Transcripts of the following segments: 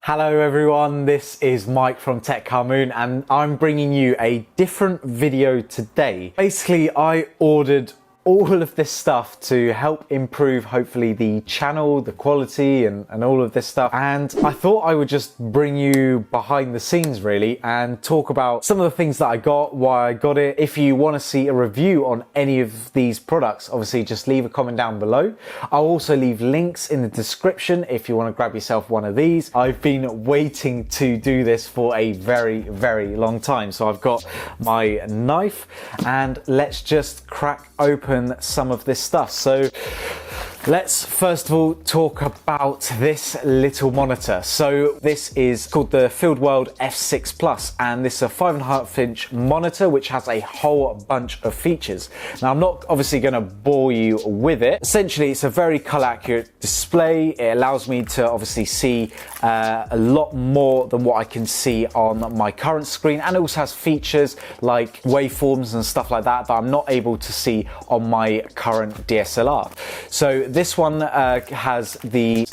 Hello everyone, this is Mike from Tech Car Moon and I'm bringing you a different video today. Basically, I ordered all of this stuff to help improve hopefully the channel, the quality and all of this stuff, and I thought I would just bring you behind the scenes really and talk about some of the things that I got, why I got it. If you want to see a review on any of these products, obviously just leave a comment down below. I'll also leave links in the description if you want to grab yourself one of these. I've been waiting to do this for a very long time, so I've got my knife and let's just crack open some of this stuff. So let's first of all talk about this little monitor. So this is called the FEELWORLD F6 Plus and this is a 5.5-inch monitor which has a whole bunch of features. Now I'm not obviously going to bore you with it. Essentially it's a very color accurate display. It allows me to obviously see a lot more than what I can see on my current screen, and it also has features like waveforms and stuff like that that I'm not able to see on my current DSLR. So this one has the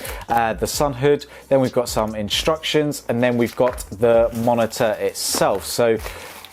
sun hood, then we've got some instructions, and then we've got the monitor itself. So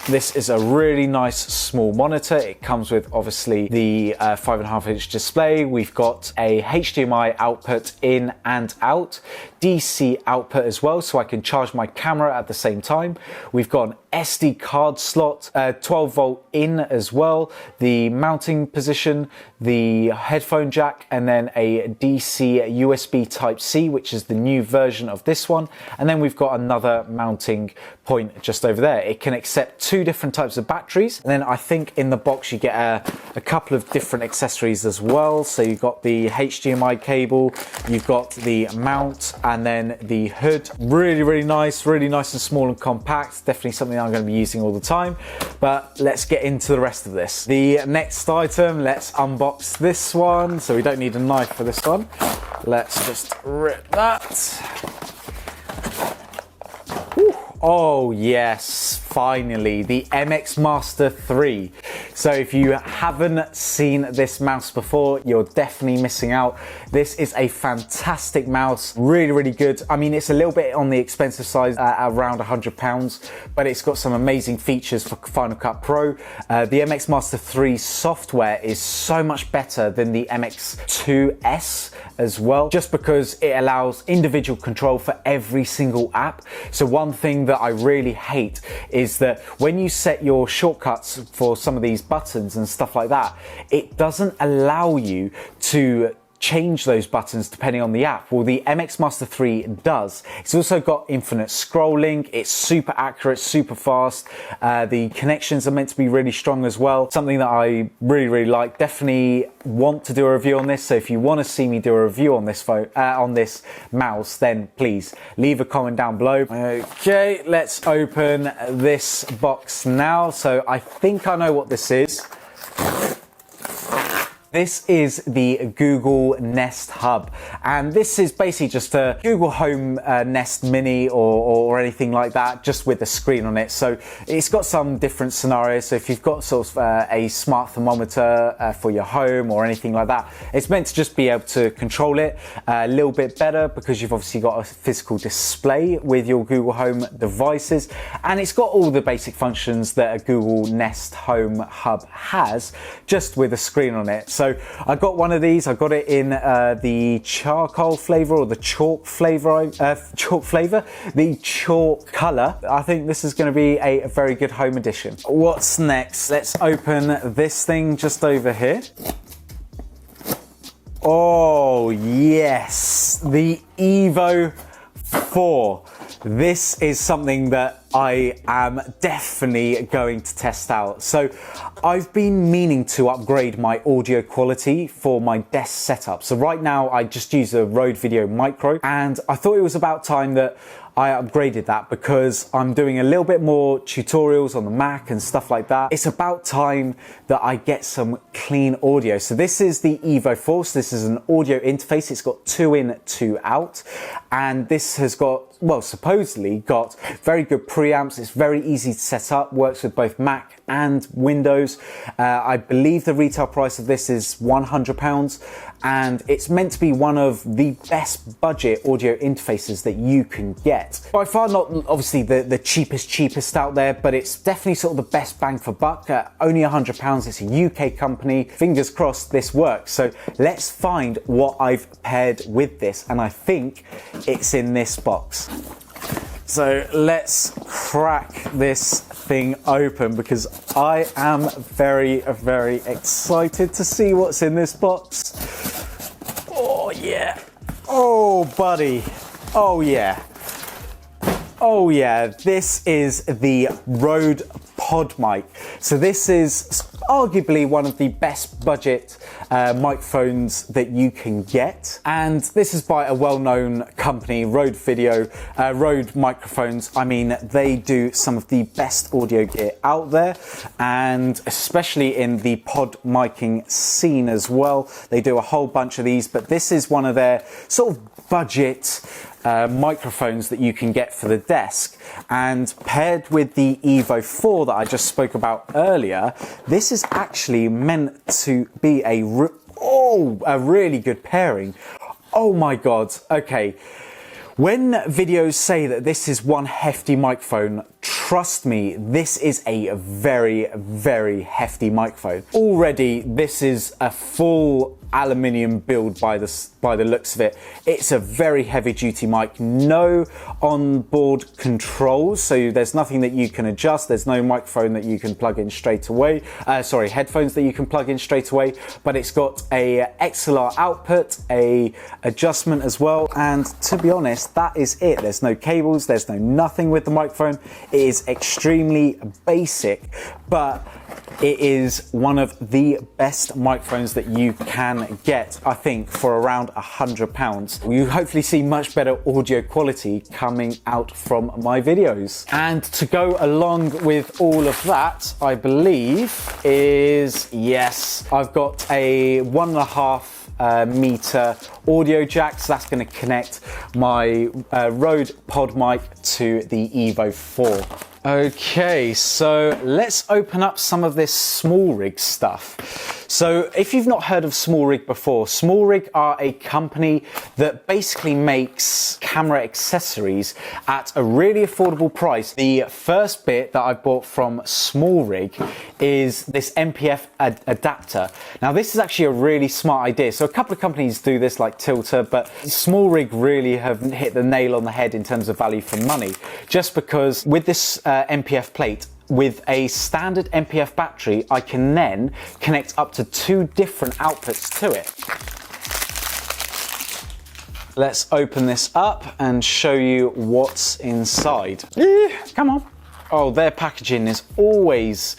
this is a really nice small monitor. It comes with obviously the 5.5-inch display. We've got a HDMI output in and out, DC output as well, so I can charge my camera at the same time. We've got an SD card slot, 12 volt in as well, the mounting position, the headphone jack, and then a DC USB Type-C, which is the new version of this one. And then we've got another mounting point just over there. It can accept two different types of batteries. And then I think in the box you get a couple of different accessories as well. So you've got the HDMI cable, you've got the mount, and then the hood. Really nice and small and compact. Definitely something I'm going to be using all the time. But let's get into the rest of this. The next item, let's unbox this one. So we don't need a knife for this one. Let's just rip that. Whew. Oh yes, finally, the MX Master 3. So if you haven't seen this mouse before, you're definitely missing out. This is a fantastic mouse, really good. I mean, it's a little bit on the expensive side, around £100, but it's got some amazing features for Final Cut Pro. The MX Master 3 software is so much better than the MX2S as well, just because it allows individual control for every single app. So one thing that I really hate is that when you set your shortcuts for some of these buttons and stuff like that, it doesn't allow you to change those buttons depending on the app. Well, the MX Master 3 does. It's also got infinite scrolling. It's super accurate, super fast. The connections are meant to be really strong as well. Something that I really like. Definitely want to do a review on this. So if you want to see me do a review on this phone, on this mouse, then please leave a comment down below. Okay, let's open this box now. So I think I know what this is. This is the Google Nest Hub, and this is basically just a Google Home Nest Mini or anything like that, just with a screen on it. So it's got some different scenarios. So if you've got sort of a smart thermometer for your home or anything like that, it's meant to just be able to control it a little bit better because you've obviously got a physical display with your Google Home devices, and it's got all the basic functions that a Google Nest Home Hub has, just with a screen on it. So I got one of these. I got it in the charcoal flavor or the chalk flavor, the chalk color. I think this is going to be a very good home edition. What's next? Let's open this thing just over here. Oh yes, the Evo 4. This is something that I am definitely going to test out. So I've been meaning to upgrade my audio quality for my desk setup. So right now I just use a Rode Video Micro, and I thought it was about time that I upgraded that because I'm doing a little bit more tutorials on the Mac and stuff like that. It's about time that I get some clean audio. So this is the Evo 4. So this is an audio interface. It's got 2 in, 2 out. And this has got, well, supposedly got very good preamps. It's very easy to set up, works with both Mac and Windows. I believe the retail price of this is £100, and it's meant to be one of the best budget audio interfaces that you can get. By far not obviously the cheapest out there, but it's definitely sort of the best bang for buck. Only £100, it's a UK company. Fingers crossed this works. So let's find what I've paired with this, and I think it's in this box. So let's crack this thing open because I am very, very excited to see what's in this box. Oh yeah. Oh buddy. Oh yeah. Oh yeah. This is the Rode PODMIC. So this is arguably one of the best budget microphones that you can get, and this is by a well-known company, Rode Rode Microphones. I mean, they do some of the best audio gear out there, and especially in the pod micing scene as well. They do a whole bunch of these, but this is one of their sort of budget microphones that you can get for the desk, and paired with the Evo 4 that I just spoke about earlier, this is actually meant to be a really good pairing. Oh my god. Okay, when videos say that this is one hefty microphone, trust me, this is a very, very hefty microphone. Already, this is a full aluminium build by the looks of it. It's a very heavy duty mic, no onboard controls, so there's nothing that you can adjust. There's no microphone that you can plug in straight away. Sorry, headphones that you can plug in straight away, but it's got a XLR output, a adjustment as well, and to be honest, that is it. There's no cables, there's no nothing with the microphone. It is extremely basic, but it is one of the best microphones that you can get, I think, for around £100. You hopefully see much better audio quality coming out from my videos. And to go along with all of that, I believe is, yes, I've got a 1.5 meter audio jack, so that's going to connect my Rode PODMIC to the Evo 4. Okay, so let's open up some of this SMALLRIG stuff. So if you've not heard of SMALLRIG before, SMALLRIG are a company that basically makes camera accessories at a really affordable price. The first bit that I bought from SMALLRIG is this MPF adapter. Now this is actually a really smart idea. So a couple of companies do this like Tilter, but SMALLRIG really have hit the nail on the head in terms of value for money, just because with this MPF plate, with a standard MPF battery, I can then connect up to 2 different outputs to it. Let's open this up and show you what's inside. Come on. Oh, their packaging is always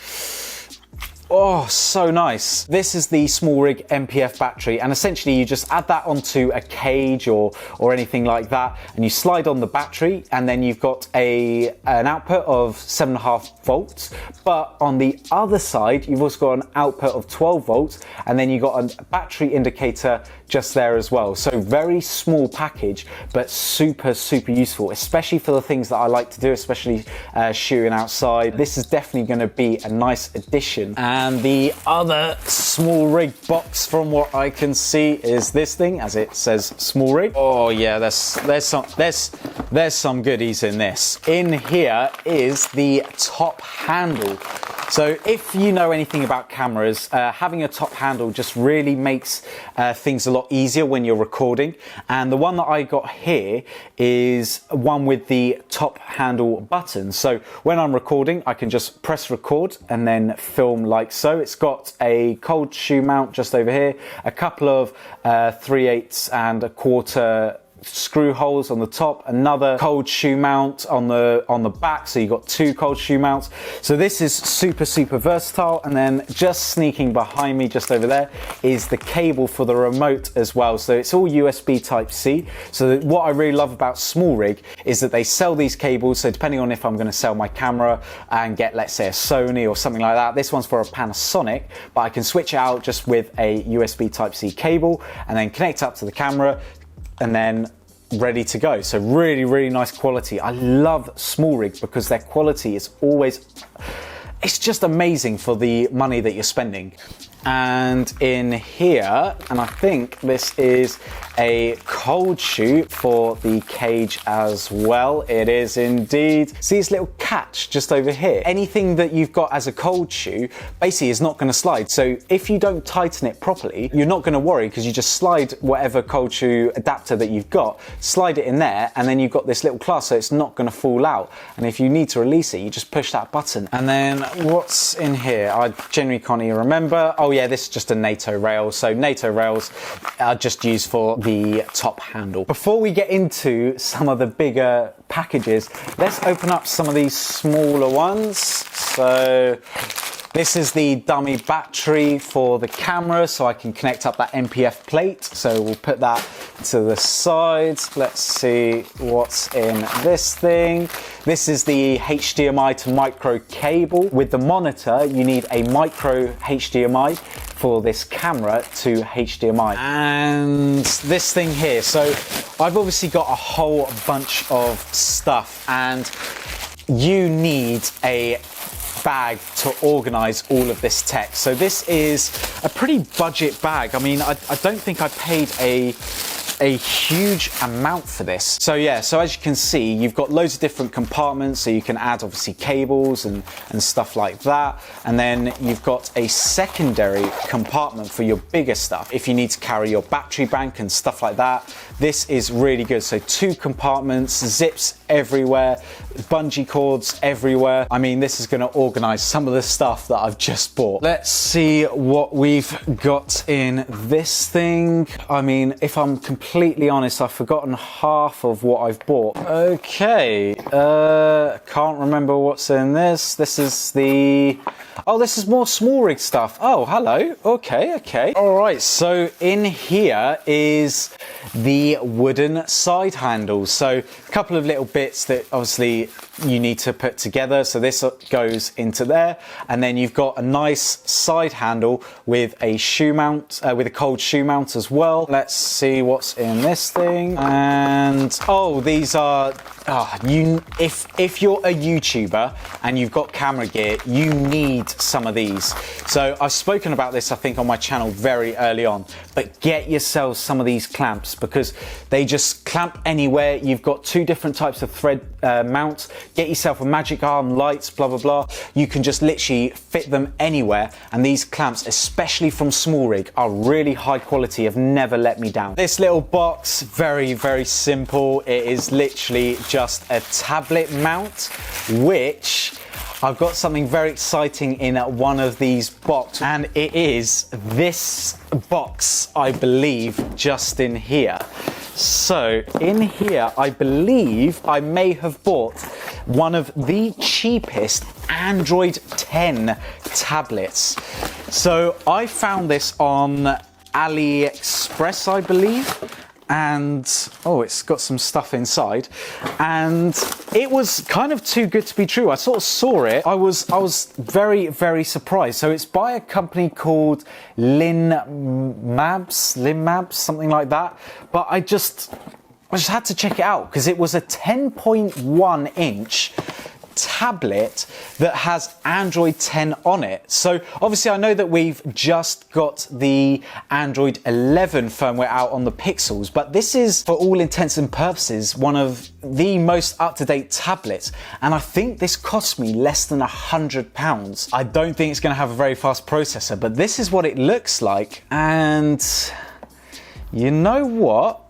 so nice. This is the SMALLRIG MPF battery, and essentially you just add that onto a cage or anything like that, and you slide on the battery, and then you've got an output of 7.5 volts, but on the other side you've also got an output of 12 volts, and then you've got a battery indicator just there as well. So very small package, but super useful, especially for the things that I like to do, especially shooting outside. This is definitely going to be a nice addition. And the other SMALLRIG box, from what I can see, is this thing, as it says SMALLRIG. Oh yeah, there's some goodies in this. In here is the top handle. So if you know anything about cameras, having a top handle just really makes things a lot easier when you're recording. And the one that I got here is one with the top handle button. So when I'm recording, I can just press record and then film like so. It's got a cold shoe mount just over here, a couple of 3/8 and a quarter screw holes on the top, another cold shoe mount on the back, so you've got 2 cold shoe mounts. So this is super versatile. And then just sneaking behind me just over there is the cable for the remote as well. So it's all USB type C. So what I really love about SMALLRIG is that they sell these cables, so depending on if I'm going to sell my camera and get, let's say, a Sony or something like that, this one's for a Panasonic, but I can switch it out just with a USB type C cable and then connect up to the camera, and then ready to go. So really nice quality. I love SMALLRIG because their quality is always, it's just amazing for the money that you're spending. And in here, and I think this is a cold shoe for the cage as well. It is indeed. See this little catch just over here? Anything that you've got as a cold shoe basically is not going to slide. So if you don't tighten it properly, you're not going to worry because you just slide whatever cold shoe adapter that you've got, slide it in there, and then you've got this little clasp so it's not going to fall out. And if you need to release it, you just push that button. And then what's in here? I genuinely can't even remember. Oh yeah, this is just a NATO rail. So NATO rails are just used for the top handle. Before we get into some of the bigger packages, let's open up some of these smaller ones. So this is the dummy battery for the camera, so I can connect up that MPF plate. So we'll put that to the side. Let's see what's in this thing. This is the HDMI to micro cable. With the monitor, you need a micro HDMI for this camera to HDMI. And this thing here. So I've obviously got a whole bunch of stuff, and you need a bag to organize all of this tech. So this is a pretty budget bag. I mean, I don't think I paid a huge amount for this. So yeah, so as you can see, you've got loads of different compartments, so you can add obviously cables and stuff like that. And then you've got a secondary compartment for your bigger stuff. If you need to carry your battery bank and stuff like that, this is really good. So 2 compartments, zips everywhere, bungee cords everywhere. I mean, this is going to organize some of the stuff that I've just bought. Let's see what we've got in this thing. I mean, if I'm completely honest, I've forgotten half of what I've bought. Okay, can't remember what's in this. This is the... Oh, this is more SMALLRIG stuff. Oh, hello. Okay. All right, so in here is the wooden side handles. So a couple of little bits that obviously you need to put together. So this goes into there, and then you've got a nice side handle with a shoe mount, with a cold shoe mount as well. Let's see what's in this thing. And oh, these are if you're a YouTuber and you've got camera gear, you need some of these. So I've spoken about this, I think, on my channel very early on, but get yourselves some of these clamps because they just clamp anywhere. You've got 2 different types of thread mounts. Get yourself a magic arm, lights, blah, blah, blah. You can just literally fit them anywhere. And these clamps, especially from SMALLRIG, are really high quality, have never let me down. This little box, very simple. It is literally just a tablet mount, which I've got something very exciting in one of these boxes, and it is this box, I believe, just in here. So in here, I believe I may have bought one of the cheapest Android 10 tablets. So I found this on AliExpress, I believe. And oh, it's got some stuff inside, and it was kind of too good to be true. I sort of saw it. I was very surprised. So it's by a company called Linmabs, something like that. But I just had to check it out because it was a 10.1 inch tablet that has Android 10 on it. So obviously I know that we've just got the Android 11 firmware out on the Pixels, but this is, for all intents and purposes, one of the most up-to-date tablets, and I think this cost me less than £100. I don't think it's going to have a very fast processor, but this is what it looks like, and you know what?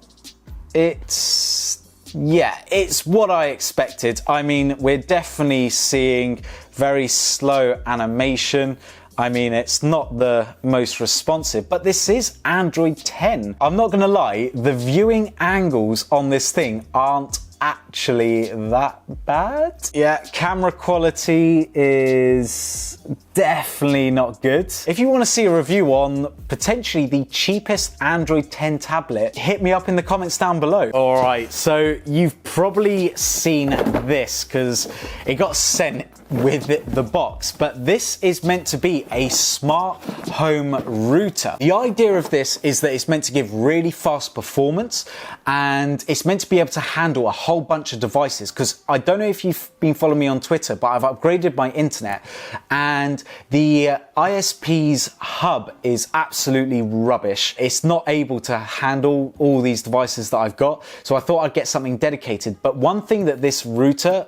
Yeah, it's what I expected. I mean, we're definitely seeing very slow animation. I mean, it's not the most responsive, but this is Android 10. I'm not gonna lie, the viewing angles on this thing aren't actually that bad. Yeah, camera quality is definitely not good. If you want to see a review on potentially the cheapest Android 10 tablet, hit me up in the comments down below. All right, so you've probably seen this because it got sent with the box, but this is meant to be a smart home router. The idea of this is that it's meant to give really fast performance, and it's meant to be able to handle a whole bunch of devices, because I don't know if you've been following me on Twitter, but I've upgraded my internet and the ISP's hub is absolutely rubbish. It's not able to handle all these devices that I've got, so I thought I'd get something dedicated. But one thing that this router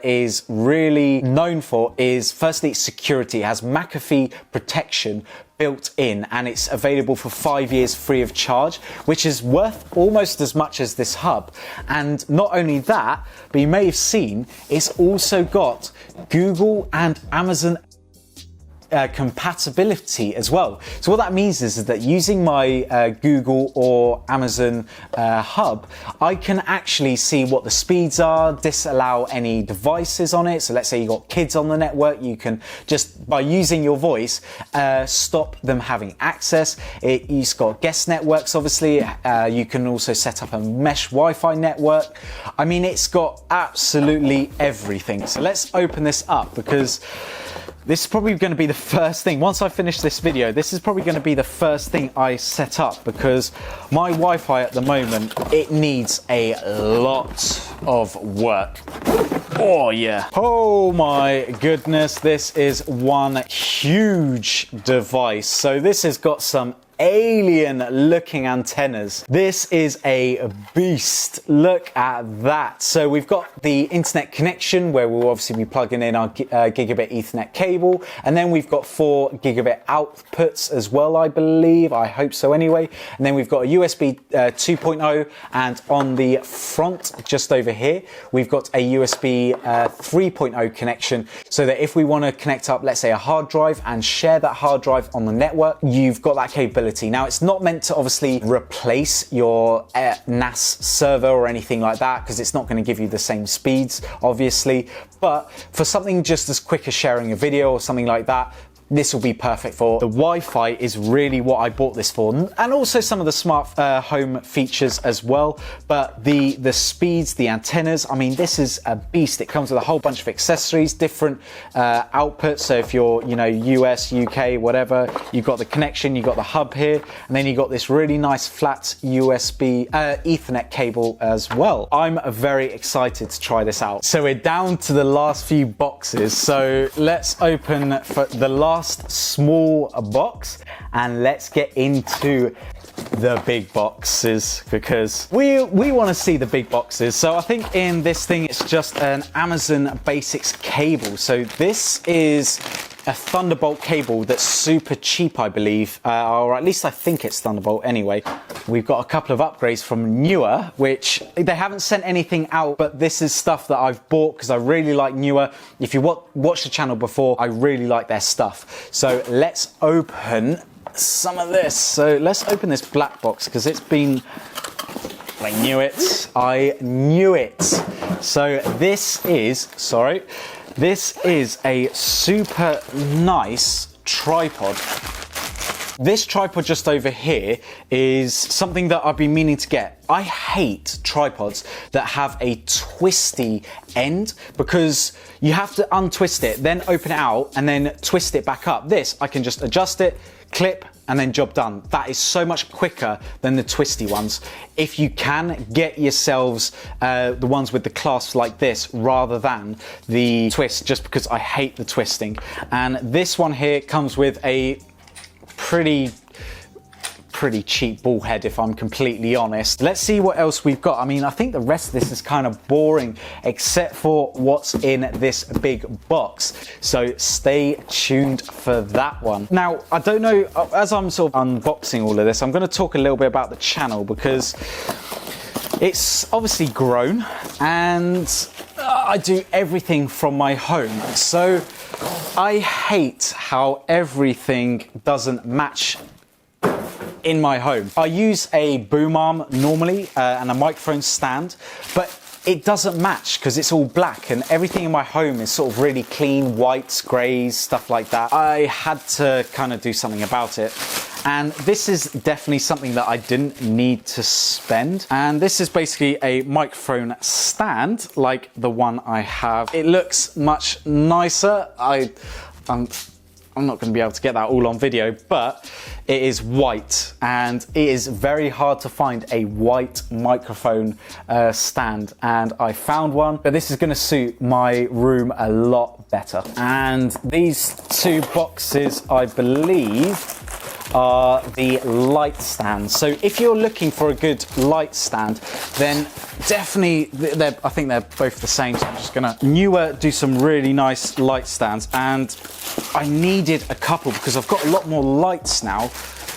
is really known for is, firstly, security. It has McAfee protection built in, and it's available for 5 years free of charge, which is worth almost as much as this hub. And not only that, but you may have seen, it's also got Google and Amazon compatibility as well. So what that means is that using my Google or Amazon hub, I can actually see what the speeds are, disallow any devices on it. So let's say you got kids on the network, you can just, by using your voice, stop them having access. It's got guest networks, obviously. You can also set up a mesh Wi-Fi network. I mean, it's got absolutely everything. So let's open this up, because this is probably going to be the first thing, once I finish this video, this is probably going to be the first thing I set up, because my Wi-Fi at the moment, it needs a lot of work. Oh yeah. Oh my goodness, this is one huge device. So this has got some alien looking antennas. This is a beast. Look at that. So we've got the internet connection where we'll obviously be plugging in our gigabit Ethernet cable, and then we've got 4 gigabit outputs as well, I believe. I hope so anyway. And then we've got a USB 2.0, and on the front just over here we've got a USB 3.0 connection, so that if we want to connect up, let's say, a hard drive and share that hard drive on the network, you've got that capability. Now, it's not meant to obviously replace your NAS server or anything like that, because it's not going to give you the same speeds, obviously. But for something just as quick as sharing a video or something like that, this will be perfect for. The Wi-Fi is really what I bought this for, and also some of the smart home features as well. But the speeds, the antennas, I mean, this is a beast. It comes with a whole bunch of accessories, different outputs. So if you're, you know, US, UK, whatever, you've got the connection, you've got the hub here, and then you've got this really nice flat USB Ethernet cable as well. I'm very excited to try this out. So we're down to the last few boxes. So let's open for the last small box, and let's get into the big boxes, because we want to see the big boxes. So I think in this thing it's just an Amazon Basics cable. So this is a Thunderbolt cable that's super cheap, I believe, or at least I think it's Thunderbolt anyway. We've got a couple of upgrades from NEEWER, which they haven't sent anything out, but this is stuff that I've bought because I really like NEEWER. If you watched the channel before, I really like their stuff. So let's open some of this. So let's open this black box, because it's been, I knew it. I knew it. So this is, sorry, this is a super nice tripod. This tripod just over here is something that I've been meaning to get. I hate tripods that have a twisty end, because you have to untwist it, then open it out, and then twist it back up. This, I can just adjust it, clip, and then job done. That is so much quicker than the twisty ones. If you can, get yourselves the ones with the clasps like this rather than the twist, just because I hate the twisting. And this one here comes with a pretty cheap ball head, if I'm completely honest. Let's see what else we've got. I mean, I think the rest of this is kind of boring, except for what's in this big box. So stay tuned for that one. Now, I don't know, as I'm sort of unboxing all of this, I'm going to talk a little bit about the channel, because it's obviously grown, and I do everything from my home. So I hate how everything doesn't match in my home. I use a boom arm normally and a microphone stand, but it doesn't match because it's all black and everything in my home is sort of really clean, whites, greys, stuff like that. I had to kind of do something about it. And this is definitely something that I didn't need to spend. And this is basically a microphone stand like the one I have. It looks much nicer. I'm not going to be able to get that all on video, but it is white and it is very hard to find a white microphone stand, and I found one, but this is going to suit my room a lot better. And these two boxes, I believe, are the light stands. So if you're looking for a good light stand, then definitely, I think they're both the same, so I'm just gonna NEEWER do some really nice light stands, and I needed a couple because I've got a lot more lights now.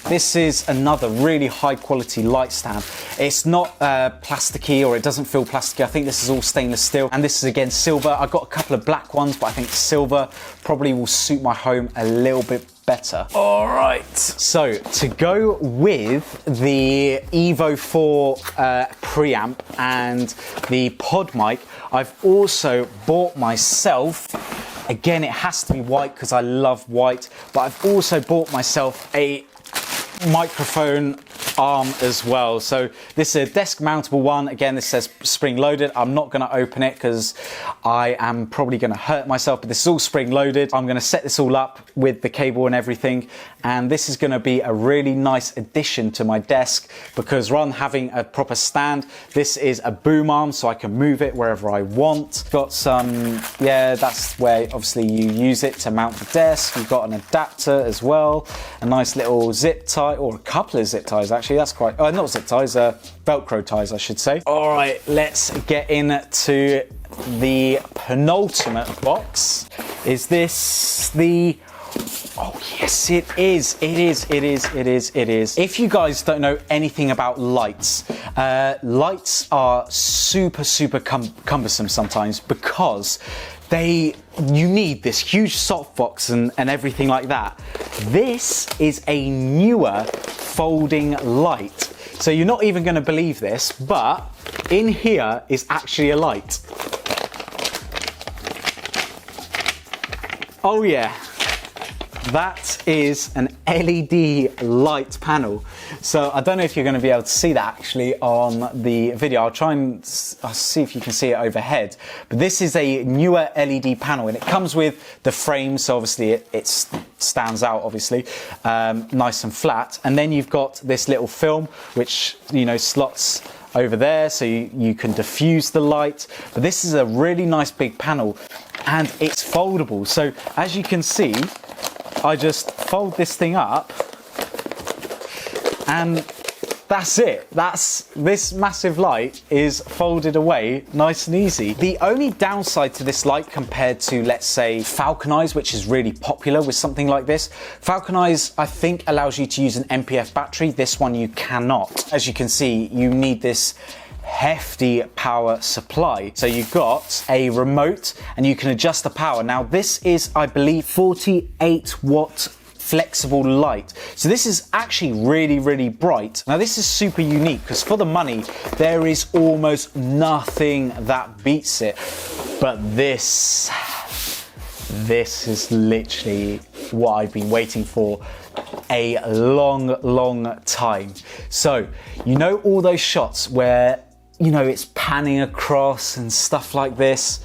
This is another really high quality light stand. It's not plasticky, or it doesn't feel plasticky. I think this is all stainless steel, and this is again silver. I've got a couple of black ones, but I think silver probably will suit my home a little bit better. All right, so to go with the Evo 4 preamp and the PODMIC, I've also bought myself, again, it has to be white because I love white, but I've also bought myself a microphone arm as well. So this is a desk mountable one. Again, this says spring loaded. I'm not going to open it because I am probably going to hurt myself, but this is all spring loaded. I'm going to set this all up with the cable and everything, and this is going to be a really nice addition to my desk because rather than having a proper stand, this is a boom arm so I can move it wherever I want. Got some, yeah, that's where obviously you use it to mount the desk. You've got an adapter as well, a nice little zip tie, or a couple of zip ties actually. That's quite, not zip ties, Velcro ties I should say. All right, let's get into the penultimate box. Is this the, oh yes it is, it is. If you guys don't know anything about lights, lights are super cumbersome sometimes because you need this huge softbox and everything like that. This is a NEEWER folding light. So you're not even going to believe this, but in here is actually a light. Oh yeah, that is an LED light panel. So I don't know if you're going to be able to see that actually on the video. I'll see if you can see it overhead. But this is a NEEWER LED panel, and it comes with the frame, so obviously it stands out, obviously, nice and flat. And then you've got this little film, which, you know, slots over there so you can diffuse the light. But this is a really nice big panel, and it's foldable. So as you can see, I just fold this thing up and that's it. This massive light is folded away nice and easy. The only downside to this light compared to, let's say, Falcon Eyes, which is really popular with something like this, Falcon Eyes I think allows you to use an MPF battery. This one you cannot. As you can see, you need this hefty power supply. So you've got a remote and you can adjust the power. Now this is, I believe, 48 watt flexible light. So this is actually really bright. Now this is super unique because for the money, there is almost nothing that beats it. But this is literally what I've been waiting for a long time. So, you know all those shots where, you know, it's panning across and stuff like this?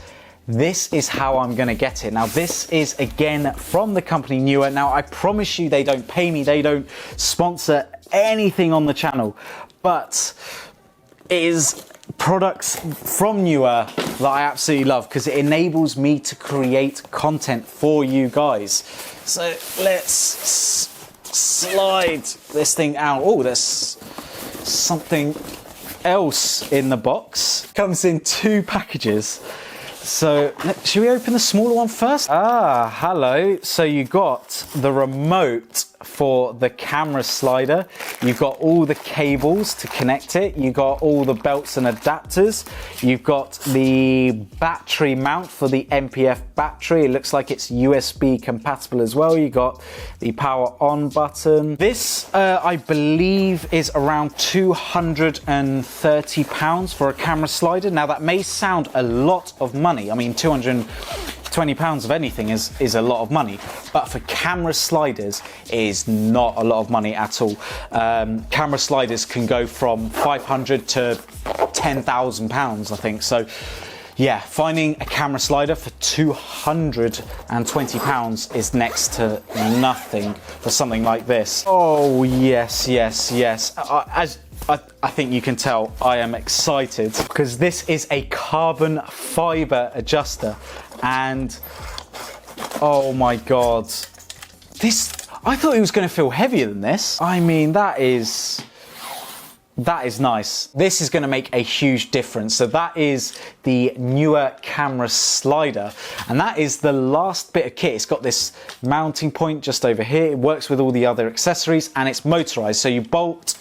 This is how I'm gonna get it. Now this is again from the company NEEWER. Now I promise you they don't pay me, they don't sponsor anything on the channel, but it is products from NEEWER that I absolutely love because it enables me to create content for you guys. So let's slide this thing out. Oh, there's something else in the box. Comes in 2 packages. So should we open the smaller one first? Ah, hello. So you got the remote for the camera slider. You've got all the cables to connect it. You've got all the belts and adapters. You've got the battery mount for the MPF battery. It looks like it's USB compatible as well. You got the power on button. This, I believe, is around £230 for a camera slider. Now that may sound a lot of money. I mean, £220 of anything is a lot of money, but for camera sliders it is not a lot of money at all. Camera sliders can go from £500 to £10,000, I think. So yeah, finding a camera slider for £220 is next to nothing for something like this. Oh yes, yes, yes. I think you can tell I am excited because this is a carbon fiber adjuster, and oh my god, I thought it was going to feel heavier than this. I mean, that is nice. This is going to make a huge difference. So that is the NEEWER camera slider, and that is the last bit of kit. It's got this mounting point just over here. It works with all the other accessories, and it's motorized. So you bolt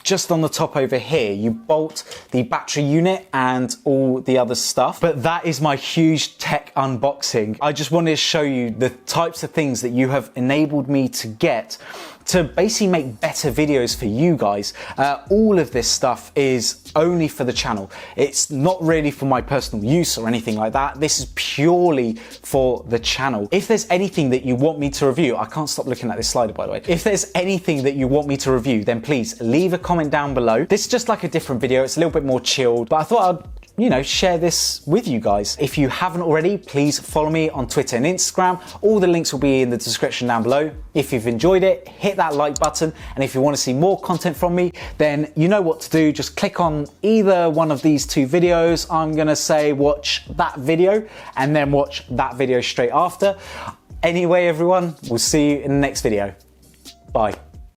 just on the top over here, you bolt the battery unit and all the other stuff. But that is my huge tech unboxing. I just wanted to show you the types of things that you have enabled me to get to basically make better videos for you guys. All of this stuff is only for the channel. It's not really for my personal use or anything like that. This is purely for the channel. If there's anything that you want me to review, I can't stop looking at this slider, by the way. If there's anything that you want me to review, then please leave a comment down below. This is just like a different video. It's a little bit more chilled, but I thought I'd share this with you guys. If you haven't already, please follow me on Twitter and Instagram. All the links will be in the description down below. If you've enjoyed it, hit that like button. And if you want to see more content from me, then you know what to do. Just click on either one of these two videos. I'm gonna say watch that video and then watch that video straight after. Anyway, everyone, we'll see you in the next video. Bye.